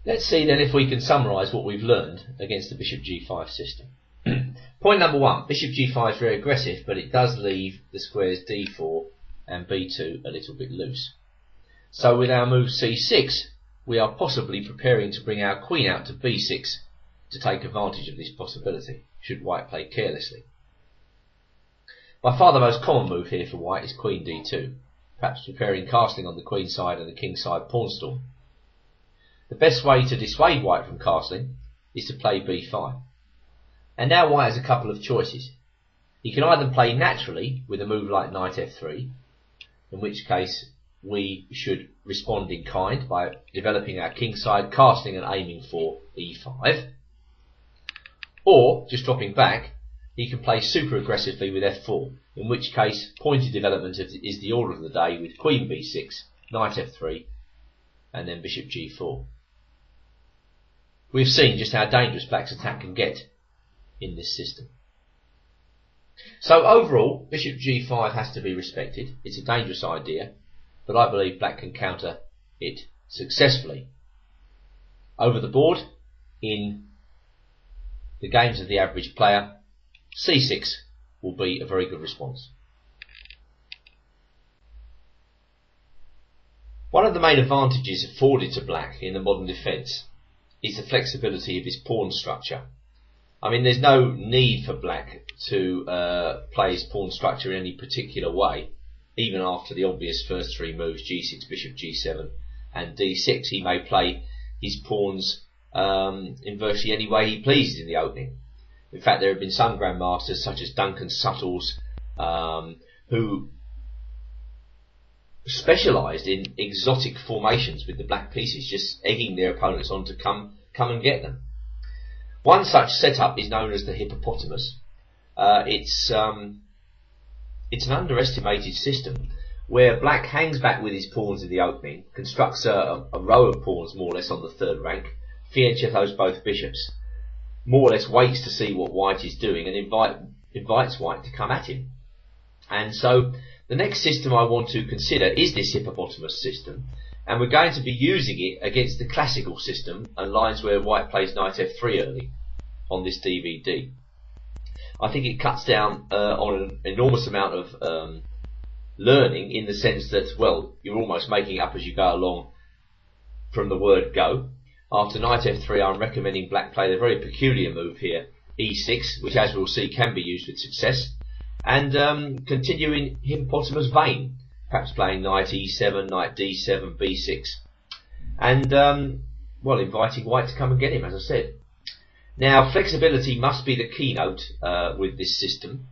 Let's see then if we can summarise what we've learned against the bishop g5 system. Point number one, bishop g5 is very aggressive, but it does leave the squares d4 and b2 a little bit loose. So with our move c6, we are possibly preparing to bring our queen out to b6 to take advantage of this possibility, should white play carelessly. By far the most common move here for white is queen d2, perhaps preparing castling on the queen side and the king side pawn storm. The best way to dissuade white from castling is to play b5. And now white has a couple of choices. He can either play naturally with a move like knight f3, in which case we should respond in kind by developing our king side, castling and aiming for e5. Or, just dropping back, he can play super aggressively with f4, in which case pointed development is the order of the day with queen b6, knight f3 and then bishop g4. We've seen just how dangerous black's attack can get in this system. So overall, bishop g5 has to be respected. It's a dangerous idea, but I believe black can counter it successfully. Over the board, in the games of the average player, c6 will be a very good response. One of the main advantages afforded to black in the modern defence is the flexibility of his pawn structure. I mean, there's no need for black to play his pawn structure in any particular way. Even after the obvious first three moves, g6, bishop g7 and d6, he may play his pawns in virtually any way he pleases in the opening. In fact, there have been some grandmasters such as Duncan Suttles who specialised in exotic formations with the black pieces, just egging their opponents on to come and get them. One such setup is known as the hippopotamus. It's an underestimated system where black hangs back with his pawns in the opening, constructs a row of pawns more or less on the third rank, fianchettos both bishops, more or less waits to see what white is doing and invites white to come at him. And so the next system I want to consider is this hippopotamus system, and we're going to be using it against the classical system and lines where white plays knight f3 early on this DVD. I think it cuts down on an enormous amount of learning, in the sense that, well, you're almost making it up as you go along from the word go. After knight f3, I'm recommending black play the very peculiar move here, e6, which, as we'll see, can be used with success, and continue in hippopotamus vein, perhaps playing knight e7, knight d7, b6, and well, inviting white to come and get him, as I said. Now, flexibility must be the keynote with this system.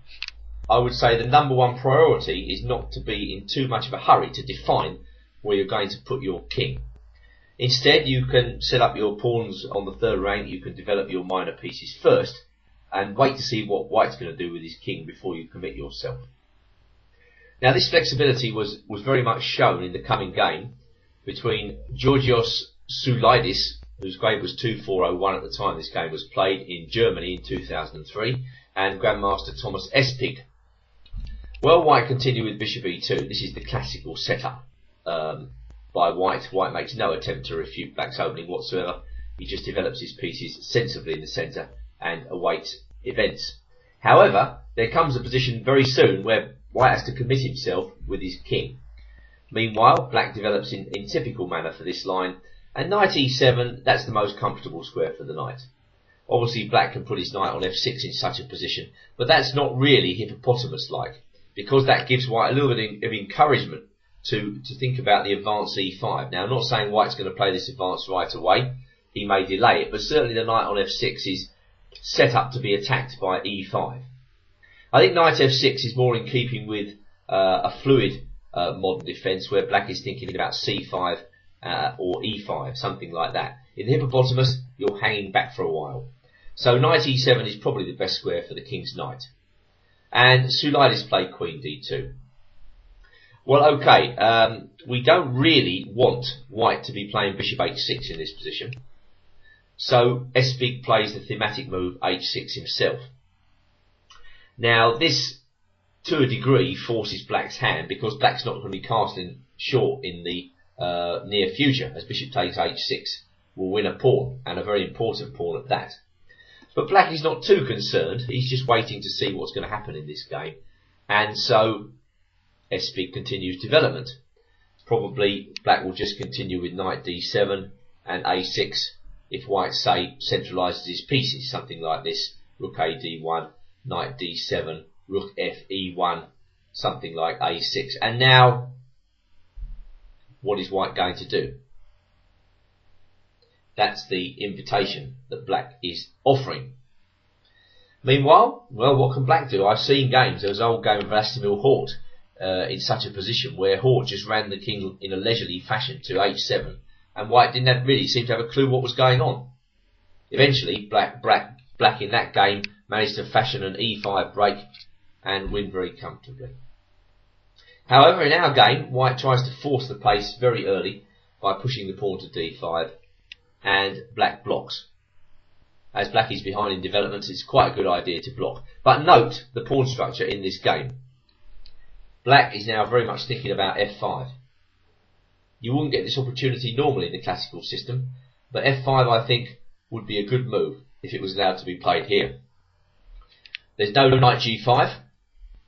I would say the number one priority is not to be in too much of a hurry to define where you're going to put your king. Instead, you can set up your pawns on the third rank, you can develop your minor pieces first, and wait to see what white's going to do with his king before you commit yourself. Now, this flexibility was very much shown in the coming game between Georgios Soulidis, whose grade was 2401 at the time this game was played, in Germany in 2003, and Grandmaster Thomas Espig. Well, white continued with bishop e2. This is the classical setup by white. White makes no attempt to refute black's opening whatsoever. He just develops his pieces sensibly in the centre and awaits events. However, there comes a position very soon where white has to commit himself with his king. Meanwhile, black develops in typical manner for this line, and knight e7, that's the most comfortable square for the knight. Obviously, black can put his knight on f6 in such a position, but that's not really hippopotamus-like, because that gives white a little bit of encouragement to think about the advance e5. Now, I'm not saying white's going to play this advance right away. He may delay it, but certainly the knight on f6 is set up to be attacked by e5. I think knight f6 is more in keeping with a fluid modern defence, where black is thinking about c5 or e5, something like that. In the hippopotamus, you're hanging back for a while. So knight e7 is probably the best square for the king's knight. And Soulidis played queen d2. Well, okay, we don't really want white to be playing bishop h6 in this position. So Espig plays the thematic move h6 himself. Now, this, to a degree, forces black's hand, because black's not going to be castling short in the near future, as bishop takes h6 will win a pawn, and a very important pawn at that. But black is not too concerned. He's just waiting to see what's going to happen in this game. And so s-fig continues development. Probably black will just continue with knight d7 and a6 if white, say, centralises his pieces, something like this. Rook a d1, knight d7, rook f e1, something like a6. And now, what is white going to do? That's the invitation that black is offering. Meanwhile, well, what can black do? I've seen games. There was an old game of Vladimir Hort in such a position where Hort just ran the king in a leisurely fashion to h7, and white didn't really seem to have a clue what was going on. Eventually, black in that game managed to fashion an e5 break and win very comfortably. However, in our game, white tries to force the pace very early by pushing the pawn to d5, and black blocks. As black is behind in developments, it's quite a good idea to block. But note the pawn structure in this game. Black is now very much thinking about f5. You wouldn't get this opportunity normally in the classical system, but f5 I think would be a good move if it was allowed to be played here. There's no knight g5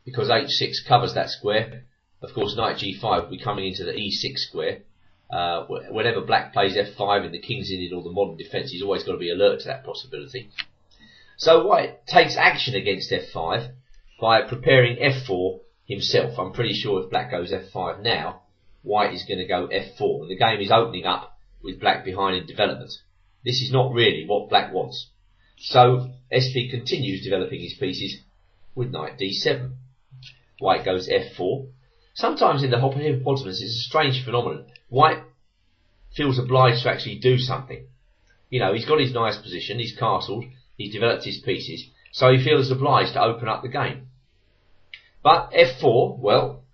because h6 covers that square. Of course, knight g5 will be coming into the e6 square. Whenever black plays f5 in the King's Indian or the modern defence, he's always got to be alert to that possibility. So white takes action against f5 by preparing f4 himself. I'm pretty sure if black goes f5 now, white is going to go f4, and the game is opening up with black behind in development. This is not really what black wants. So s-fig continues developing his pieces with knight d7. White goes f4. Sometimes in the hippopotamus it's a strange phenomenon. White feels obliged to actually do something. You know, he's got his nice position, he's castled, he's developed his pieces, so he feels obliged to open up the game. But f4, well,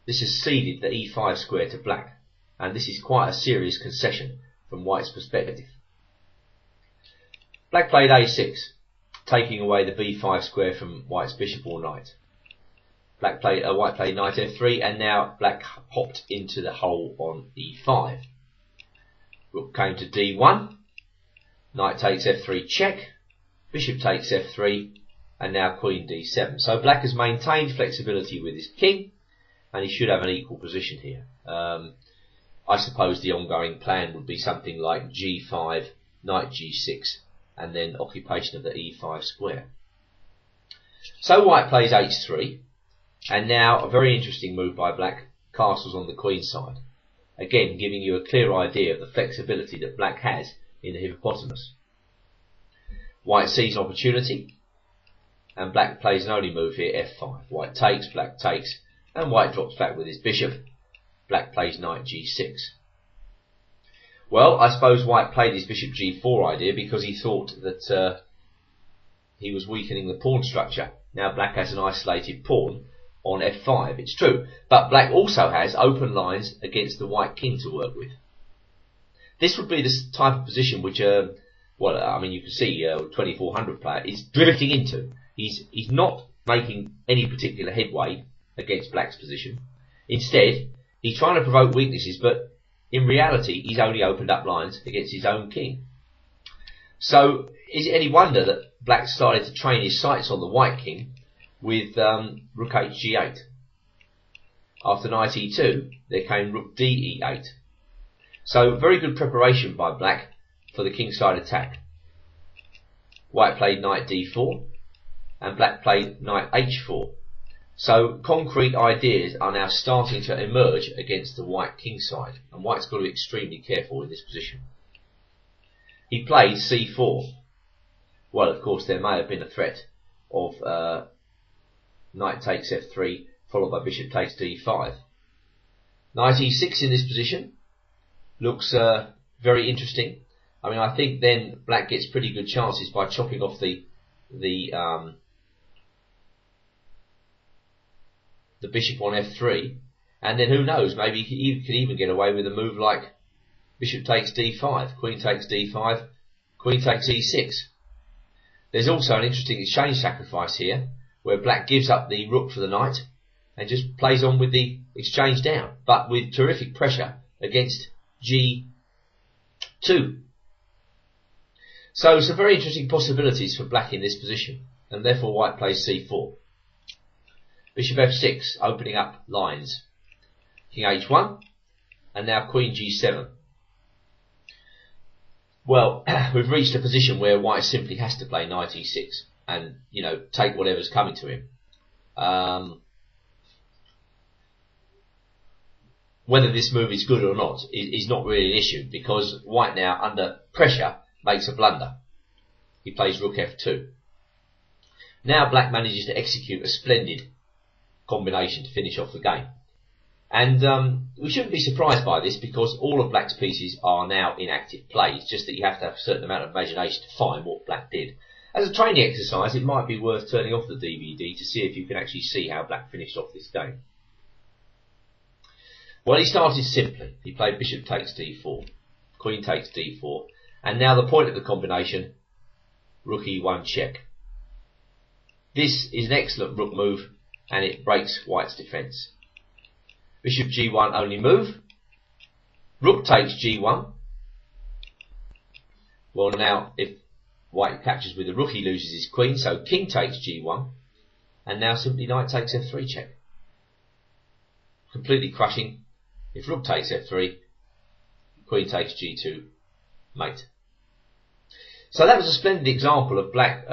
this has ceded the e5 square to black, and this is quite a serious concession from white's perspective. Black played a6, taking away the b5 square from white's bishop or knight. White played knight f3, and now black hopped into the hole on e5. Rook came to d1, knight takes f3 check, bishop takes f3, and now queen d7. So black has maintained flexibility with his king, and he should have an equal position here. I suppose the ongoing plan would be something like g5, knight g6, and then occupation of the e5 square. So white plays h3. And now a very interesting move by black, castles on the queen side. Again, giving you a clear idea of the flexibility that black has in the hippopotamus. White sees an opportunity, and black plays an only move here, f5. White takes, black takes, and white drops back with his bishop. Black plays knight g6. Well, I suppose white played his bishop g4 idea because he thought that he was weakening the pawn structure. Now black has an isolated pawn on f5, it's true, but black also has open lines against the white king to work with. This would be the type of position which, well, I mean, you can see 2400 player is drifting into. He's not making any particular headway against black's position. Instead, he's trying to provoke weaknesses, but in reality, he's only opened up lines against his own king. So, is it any wonder that black started to train his sights on the white king with rook hg8. After knight e2, there came rook de8. So very good preparation by black for the kingside attack. White played knight d4, and black played knight h4. So concrete ideas are now starting to emerge against the white kingside, and white's got to be extremely careful in this position. He played c4. Well, of course, there may have been a threat of knight takes f3, followed by bishop takes d5. Knight e6 in this position looks very interesting. I mean, I think then black gets pretty good chances by chopping off the bishop on f3, and then who knows, maybe he could even get away with a move like bishop takes d5, queen takes d5, queen takes e6. There's also an interesting exchange sacrifice here, where black gives up the rook for the knight and just plays on with the exchange down, but with terrific pressure against g 2. So some very interesting possibilities for black in this position, and therefore white plays c4. Bishop f6, opening up lines. King h1, and now queen g7. Well, we've reached a position where white simply has to play knight e6 and, you know, take whatever's coming to him. Whether this move is good or not is not really an issue, because white now, under pressure, makes a blunder. He plays rook f2. Now black manages to execute a splendid combination to finish off the game. And we shouldn't be surprised by this, because all of black's pieces are now in active play. It's just that you have to have a certain amount of imagination to find what black did. As a training exercise, it might be worth turning off the DVD to see if you can actually see how black finished off this game. Well, he started simply. He played bishop takes d4, queen takes d4, and now the point of the combination, rook e1 check. This is an excellent rook move, and it breaks white's defence. Bishop g1 only move. Rook takes g1. Well, now if white captures with the rook, he loses his queen, so king takes g1, and now simply knight takes f3 check. Completely crushing. If rook takes f3, queen takes g2, mate. So that was a splendid example of black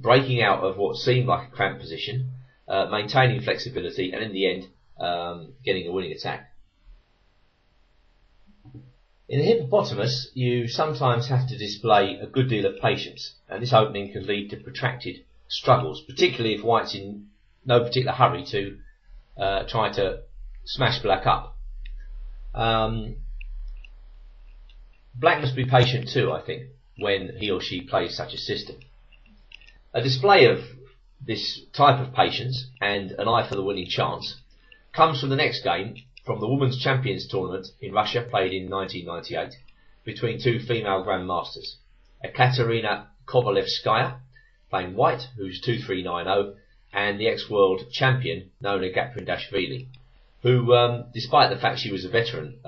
breaking out of what seemed like a cramped position, maintaining flexibility, and in the end getting a winning attack. In the hippopotamus, you sometimes have to display a good deal of patience, and this opening can lead to protracted struggles, particularly if white's in no particular hurry to try to smash black up. Black must be patient too, I think, when he or she plays such a system. A display of this type of patience and an eye for the winning chance comes from the next game, from the Women's Champions Tournament in Russia, played in 1998, between two female grandmasters, Ekaterina Kovalevskaya, playing white, who's 2-3-9-0, and the ex-world champion, Nona Gaprindashvili, who, despite the fact she was a veteran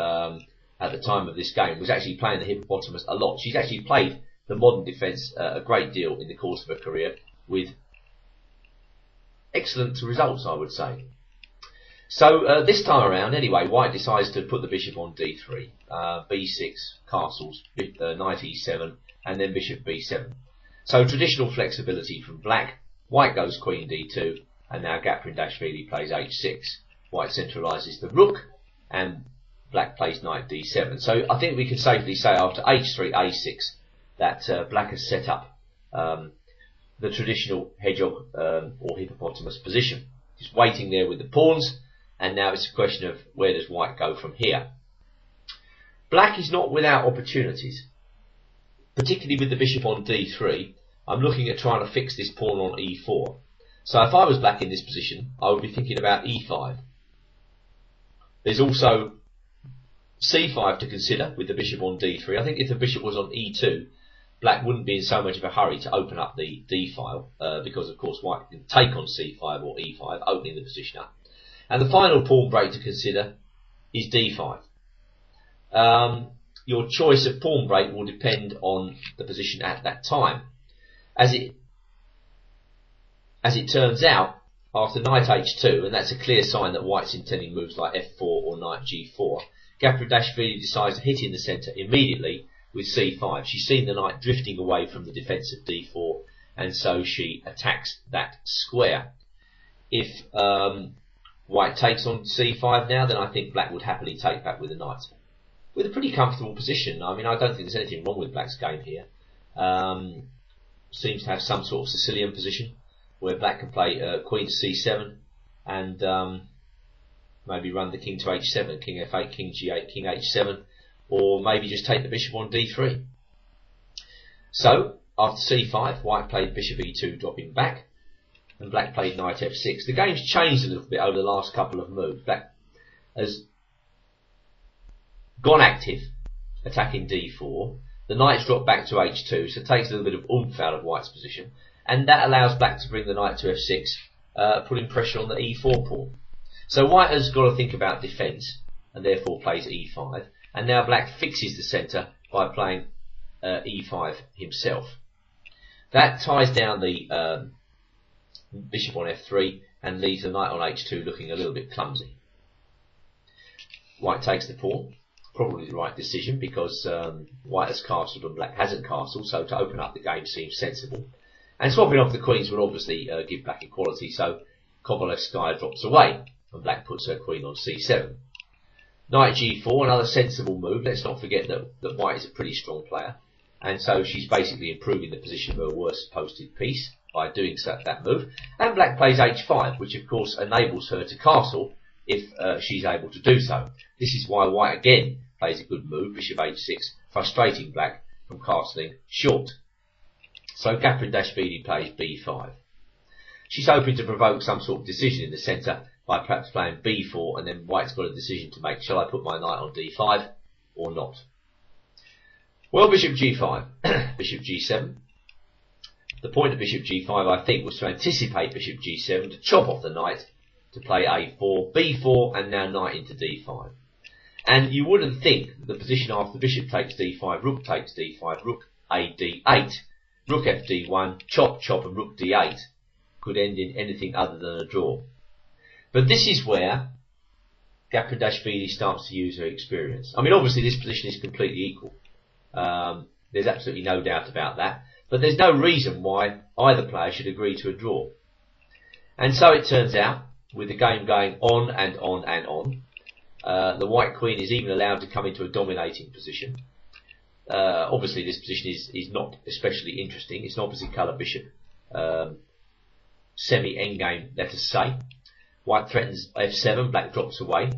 at the time of this game, was actually playing the hippopotamus a lot. She's actually played the modern defence a great deal in the course of her career, with excellent results, I would say. So this time around, anyway, white decides to put the bishop on d3, b6, castles, knight e7, and then bishop b7. So traditional flexibility from black. White goes queen d2, and now Gaprindashvili plays h6. White centralises the rook, and black plays knight d7. So I think we can safely say after h3, a6, that black has set up the traditional hedgehog or hippopotamus position. He's waiting there with the pawns, and now it's a question of where does white go from here. Black is not without opportunities, particularly with the bishop on d3. I'm looking at trying to fix this pawn on e4. So if I was black in this position, I would be thinking about e5. There's also c5 to consider with the bishop on d3. I think if the bishop was on e2, black wouldn't be in so much of a hurry to open up the d file, because of course white can take on c5 or e5, opening the position up. And the final pawn break to consider is d5. Your choice of pawn break will depend on the position at that time. As it turns out, after knight h2, and that's a clear sign that white's intending moves like f4 or knight g4, Gaprindashvili decides to hit in the centre immediately with c5. She's seen the knight drifting away from the defence of d4, and so she attacks that square. If white takes on c5 now, then I think black would happily take back with the knight. With a pretty comfortable position. I mean, I don't think there's anything wrong with black's game here. Seems to have some sort of Sicilian position, where black can play queen to c7, and maybe run the king to h7, king f8, king g8, king h7, or maybe just take the bishop on d3. So, after c5, white played bishop e2, dropping back, and black played knight f6. The game's changed a little bit over the last couple of moves. Black has gone active, attacking d4. The knight's dropped back to h2, so it takes a little bit of oomph out of white's position, and that allows black to bring the knight to f6, putting pressure on the e4 pawn. So white has got to think about defence, and therefore plays e5. and now black fixes the centre by playing e5 himself. That ties down the bishop on f3 and leaves the knight on h2 looking a little bit clumsy. White takes the pawn, probably the right decision because white has castled and black hasn't castled, so to open up the game seems sensible. And swapping off the queens would obviously give black equality, so Kovalevskaya drops away and black puts her queen on c7. Knight g4, another sensible move. Let's not forget that white is a pretty strong player, and so she's basically improving the position of her worst posted piece by doing that move. And black plays h5, which of course enables her to castle if she's able to do so. This is why white again plays a good move, bishop h6, frustrating black from castling short. So Gaprindashvili plays b5. She's hoping to provoke some sort of decision in the centre by perhaps playing b4, and then white's got a decision to make. Shall I put my knight on d5 or not? Well, bishop g5, bishop g7. The point of bishop g5, I think, was to anticipate bishop g7, to chop off the knight, to play a4, b4, and now knight into d5. And you wouldn't think that the position after bishop takes d5, rook takes d5, rook a d8, rook fd1, chop, chop, and rook d8 could end in anything other than a draw. But this is where Gaprindashvili starts to use her experience. I mean, obviously this position is completely equal. There's absolutely no doubt about that. But there's no reason why either player should agree to a draw. And so it turns out, with the game going on and on and on, the white queen is even allowed to come into a dominating position. Obviously this position is not especially interesting. It's an opposite colour bishop. Semi-endgame, let us say. White threatens f7, black drops away.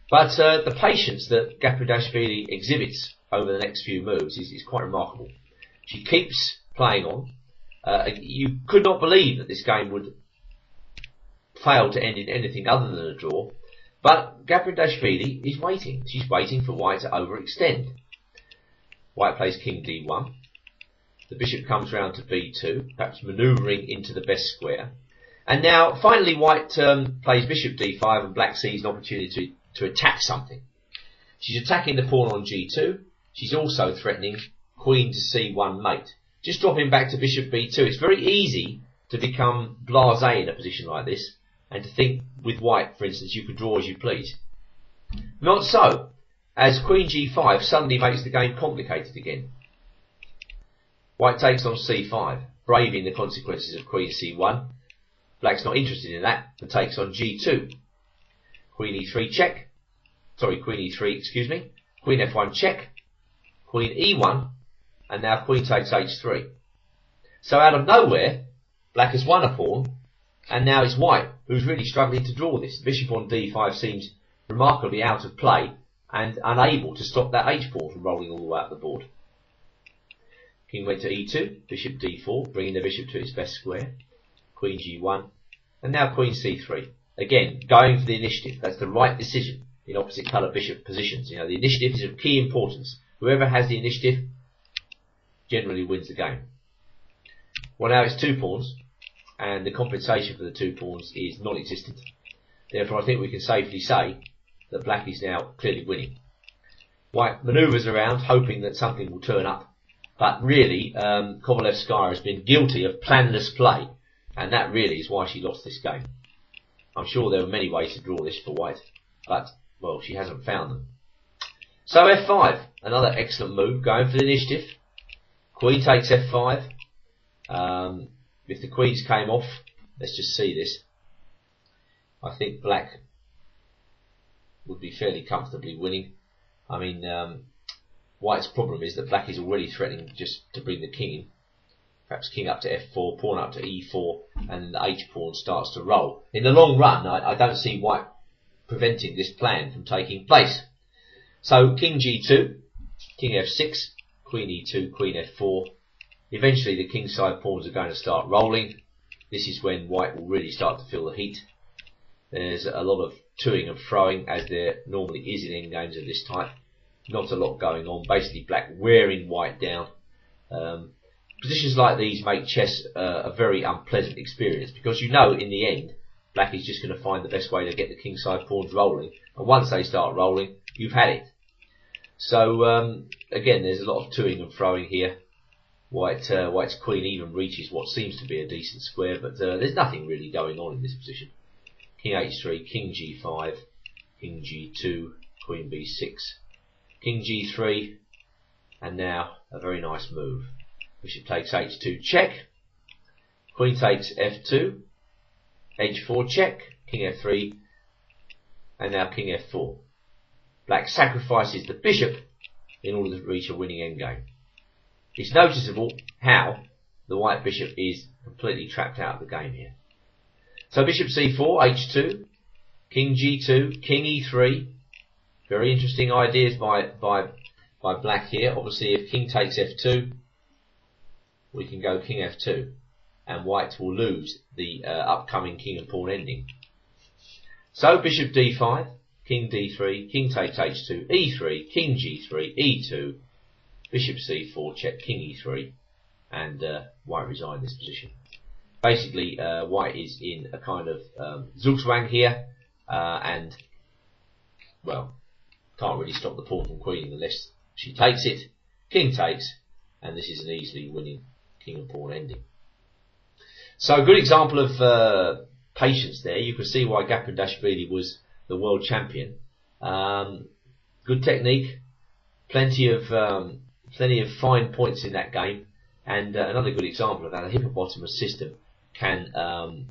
But the patience that Gaprindashvili exhibits over the next few moves is quite remarkable. She keeps playing on. You could not believe that this game would fail to end in anything other than a draw. But Gaprindashvili is waiting. She's waiting for white to overextend. White plays king d1. The bishop comes round to b2, perhaps manoeuvring into the best square. And now, finally, white plays bishop d5 and black sees an opportunity to attack something. She's attacking the pawn on g2. She's also threatening queen to c1 mate. Just dropping back to bishop b2. It's very easy to become blasé in a position like this and to think with white, for instance, you could draw as you please. Not so, as queen g5 suddenly makes the game complicated again. White takes on c5, braving the consequences of queen c1. Black's not interested in that and takes on g2. Queen e3 check. Sorry, queen e3, excuse me. Queen f1 check. Queen e1. And now queen takes h3. So out of nowhere, black has won a pawn. And now it's white who's really struggling to draw this. Bishop on d5 seems remarkably out of play and unable to stop that h-pawn from rolling all the way up the board. King went to e2. Bishop d4, bringing the bishop to its best square. Queen g1, and now queen c3. Again, going for the initiative. That's the right decision in opposite colour bishop positions. You know, the initiative is of key importance. Whoever has the initiative generally wins the game. Well, now it's two pawns, and the compensation for the two pawns is non-existent. Therefore, I think we can safely say that black is now clearly winning. White manoeuvres around, hoping that something will turn up, but really, Kovalevskaya has been guilty of planless play. And that really is why she lost this game. I'm sure there were many ways to draw this for white, but, well, she hasn't found them. So f5, another excellent move, going for the initiative. Queen takes f5. If the queens came off, let's just see this. I think black would be fairly comfortably winning. I mean, white's problem is that black is already threatening just to bring the king in. Perhaps king up to f4, pawn up to e4, and the h-pawn starts to roll. In the long run, I don't see white preventing this plan from taking place. So king g2, king f6, queen e2, queen f4. Eventually the kingside pawns are going to start rolling. This is when white will really start to feel the heat. There's a lot of toing and froing, as there normally is in endgames of this type. Not a lot going on. Basically black wearing white down. Positions like these make chess a very unpleasant experience, because you know in the end black is just going to find the best way to get the kingside pawns rolling, and once they start rolling, you've had it. So again, there's a lot of toing and throwing here. White's queen even reaches what seems to be a decent square, but there's nothing really going on in this position. King h3, king g5, king g2, queen b6, king g3, and now a very nice move. Bishop takes h2 check, queen takes f2, h4 check, king f3, and now king f4. Black sacrifices the bishop in order to reach a winning endgame. It's noticeable how the white bishop is completely trapped out of the game here. So bishop c4, h2, king g2, king e3. Very interesting ideas by black here. Obviously, if king takes f2, we can go king f2, and white will lose the upcoming king and pawn ending. So bishop d5, king d3, king takes h2, e3, king g3, e2, bishop c4, check, king e3, and white resigned this position. Basically, white is in a kind of zugzwang here, and, well, can't really stop the pawn from queening unless she takes it. King takes, and this is an easily winning king and pawn ending. So a good example of patience there. You can see why Gapandashvili was the world champion. Good technique, plenty of fine points in that game, and another good example of how the hippopotamus system can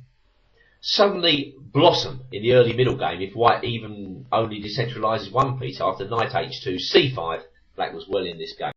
suddenly blossom in the early middle game if white even only decentralises one piece. After knight h2, c5, black was well in this game.